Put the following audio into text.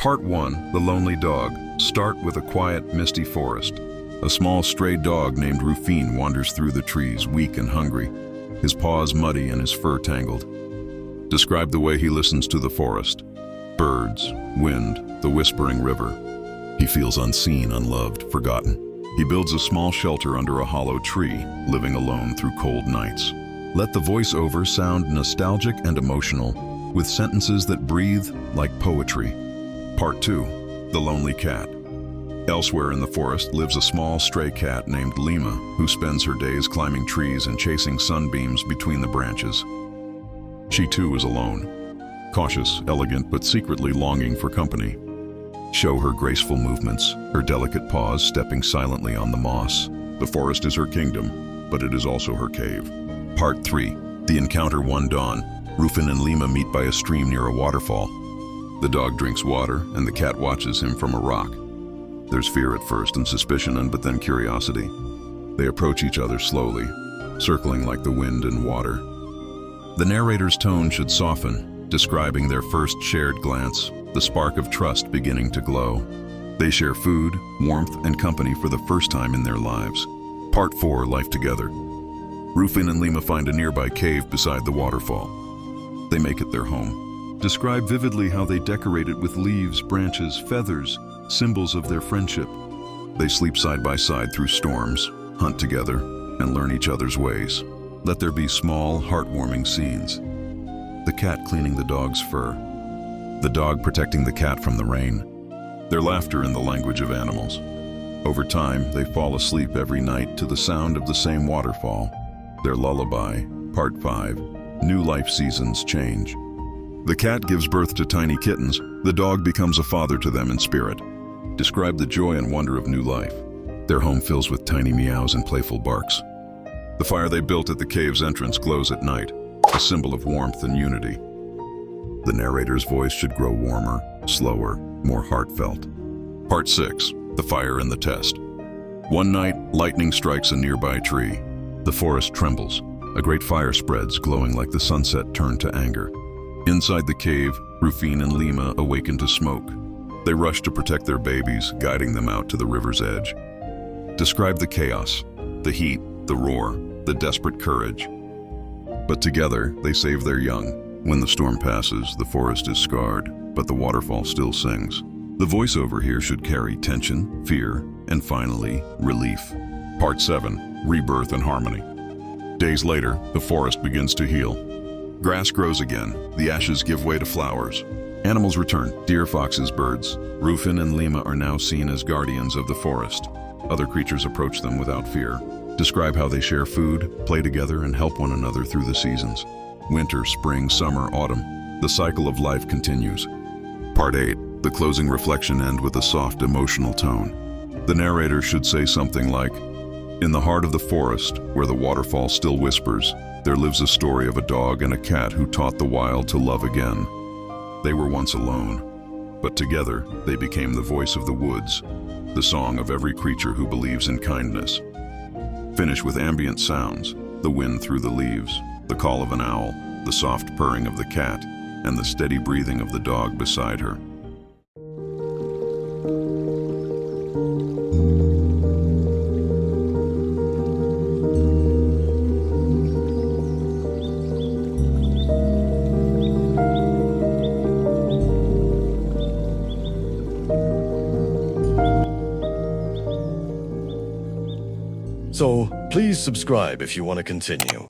Part 1, The Lonely Dog. Start with a quiet, misty forest. A small stray dog named Rufine wanders through the trees, weak and hungry, his paws muddy and his fur tangled. Describe the way he listens to the forest. Birds, wind, the whispering river. He feels unseen, unloved, forgotten. He builds a small shelter under a hollow tree, living alone through cold nights. Let the voiceover sound nostalgic and emotional, with sentences that breathe like poetry. Part 2, The Lonely Cat. Elsewhere in the forest lives a small stray cat named Lima, who spends her days climbing trees and chasing sunbeams between the branches. She too is alone, cautious, elegant, but secretly longing for company. Show her graceful movements, her delicate paws stepping silently on the moss. The forest is her kingdom, but it is also her cave. Part 3, The Encounter one dawn. Rufin and Lima meet by a stream near a waterfall. The dog drinks water, and the cat watches him from a rock. There's fear at first and suspicion, but then curiosity. They approach each other slowly, circling like the wind and water. The narrator's tone should soften, describing their first shared glance, the spark of trust beginning to glow. They share food, warmth, and company for the first time in their lives. Part 4, Life Together. Rufin and Lima find a nearby cave beside the waterfall. They make it their home. Describe vividly how they decorate it with leaves, branches, feathers, symbols of their friendship. They sleep side by side through storms, hunt together, and learn each other's ways. Let there be small, heartwarming scenes. The cat cleaning the dog's fur. The dog protecting the cat from the rain. Their laughter in the language of animals. Over time, they fall asleep every night to the sound of the same waterfall. Their lullaby. Part 5, New life seasons change. The cat gives birth to tiny kittens. The dog becomes a father to them in spirit. Describe the joy and wonder of new life. Their home fills with tiny meows and playful barks. The fire they built at the cave's entrance glows at night, a symbol of warmth and unity. The narrator's voice should grow warmer, slower, more heartfelt. Part 6, The Fire and the Test. One night, lightning strikes a nearby tree. The forest trembles. A great fire spreads, glowing like the sunset turned to anger. Inside the cave, Rufin and Lima awaken to smoke. They rush to protect their babies, guiding them out to the river's edge. Describe the chaos, the heat, the roar, the desperate courage. But together, they save their young. When the storm passes, the forest is scarred, but the waterfall still sings. The voiceover here should carry tension, fear, and finally, relief. Part 7, Rebirth and Harmony. Days later, the forest begins to heal. Grass grows again, the ashes give way to flowers. Animals return, deer, foxes, birds. Rufin and Lima are now seen as guardians of the forest. Other creatures approach them without fear. Describe how they share food, play together, and help one another through the seasons. Winter, spring, summer, autumn. The cycle of life continues. Part 8, the closing reflection ends with a soft, emotional tone. The narrator should say something like, "In the heart of the forest, where the waterfall still whispers, there lives a story of a dog and a cat who taught the wild to love again. They were once alone, but together they became the voice of the woods, the song of every creature who believes in kindness." Finish with ambient sounds, the wind through the leaves, the call of an owl, the soft purring of the cat, and the steady breathing of the dog beside her. So, please subscribe if you want to continue.